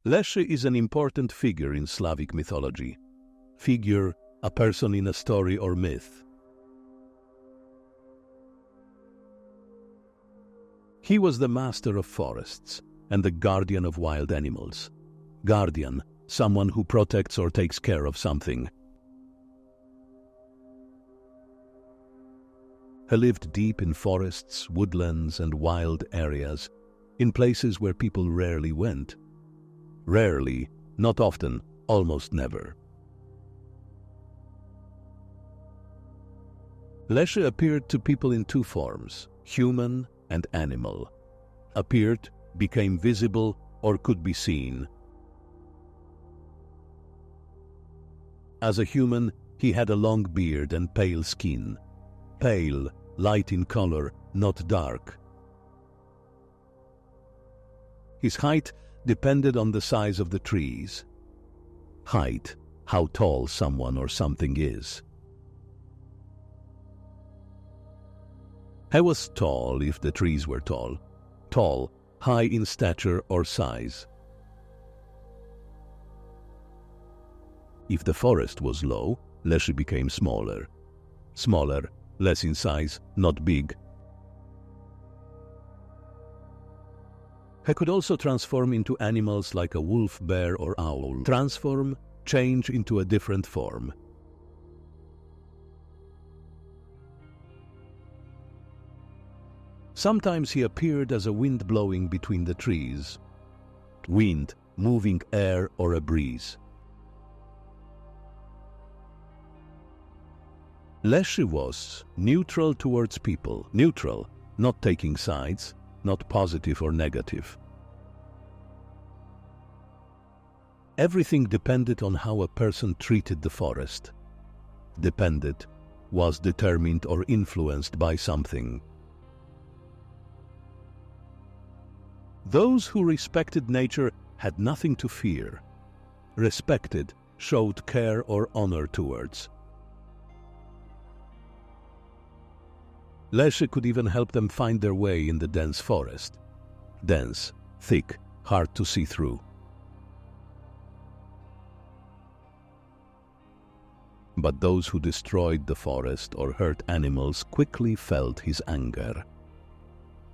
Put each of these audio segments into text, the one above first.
Leshy is an important figure in Slavic mythology. Figure, a person in a story or myth. He was the master of forests and the guardian of wild animals. Guardian, someone who protects or takes care of something. He lived deep in forests, woodlands, and wild areas, in places where people rarely went. Rarely, not often, almost never. Leshy appeared to people in two forms, human and animal. Appeared, became visible, or could be seen. As a human, he had a long beard and pale skin. Pale, light in color, not dark. His height depended on the size of the trees. Height, how tall someone or something is. He was tall if the trees were tall. Tall, high in stature or size. If the forest was low, Leshy became smaller. Smaller, less in size, not big. He could also transform into animals like a wolf, bear, or owl. Transform, change into a different form. Sometimes he appeared as a wind blowing between the trees. Wind, moving air, or a breeze. Leshy was neutral towards people. Neutral, not taking sides, not positive or negative. Everything depended on how a person treated the forest. Depended, was determined or influenced by something. Those who respected nature had nothing to fear. Respected, showed care or honor towards. Leshy could even help them find their way in the dense forest. Dense, thick, hard to see through. But those who destroyed the forest or hurt animals quickly felt his anger.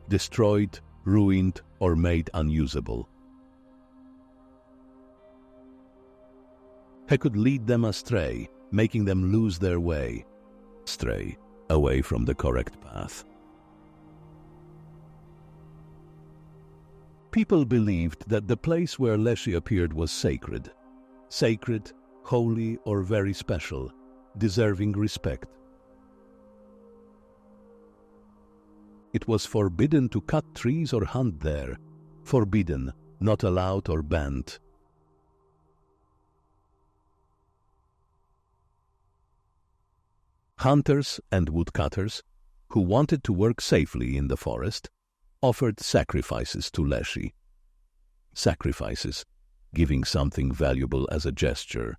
Destroyed, ruined, or made unusable. He could lead them astray, making them lose their way. Stray, away from the correct path. People believed that the place where Leshy appeared was sacred. Sacred, holy, or very special, deserving respect. It was forbidden to cut trees or hunt there. Forbidden, not allowed or banned. Hunters and woodcutters, who wanted to work safely in the forest, offered sacrifices to Leshy. Sacrifices, giving something valuable as a gesture.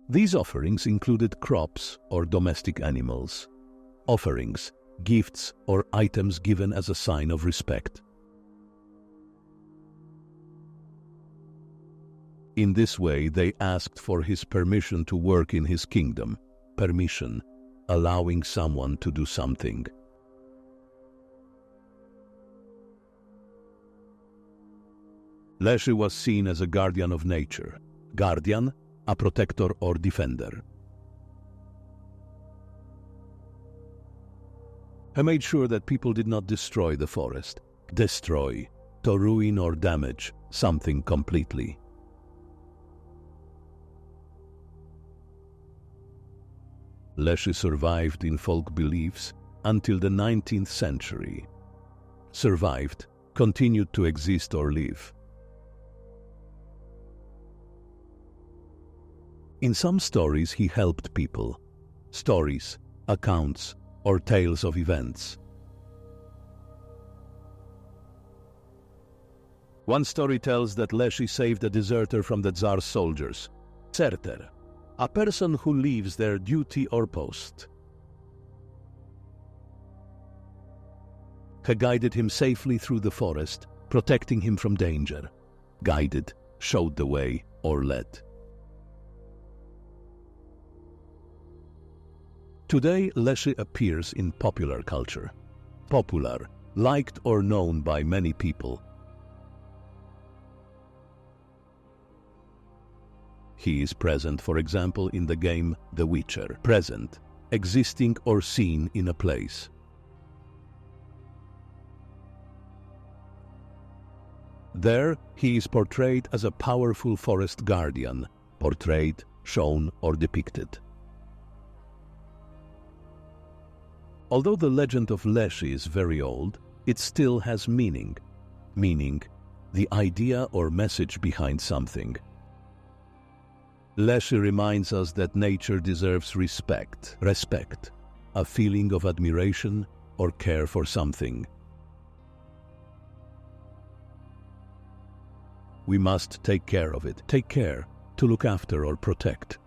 These offerings included crops or domestic animals. Offerings, gifts, or items given as a sign of respect. In this way, they asked for his permission to work in his kingdom. Permission, allowing someone to do something. Leshy was seen as a guardian of nature. Guardian, a protector or defender. He made sure that people did not destroy the forest. Destroy, to ruin or damage something completely. Leshy survived in folk beliefs until the 19th century. Survived, continued to exist or live. In some stories he helped people. Stories, accounts, or tales of events. One story tells that Leshy saved a deserter from the Tsar's soldiers. Deserter, a person who leaves their duty or post. he guided him safely through the forest, protecting him from danger. Guided, showed the way, or led. Today, Leshy appears in popular culture. Popular, liked or known by many people. He is present, for example, in the game The Witcher. Present, existing or seen in a place. There, he is portrayed as a powerful forest guardian, portrayed, shown, or depicted. Although the legend of Leshy is very old, it still has meaning. Meaning, the idea or message behind something. Leshy reminds us that nature deserves respect, a feeling of admiration or care for something. We must take care of it, take care to look after or protect.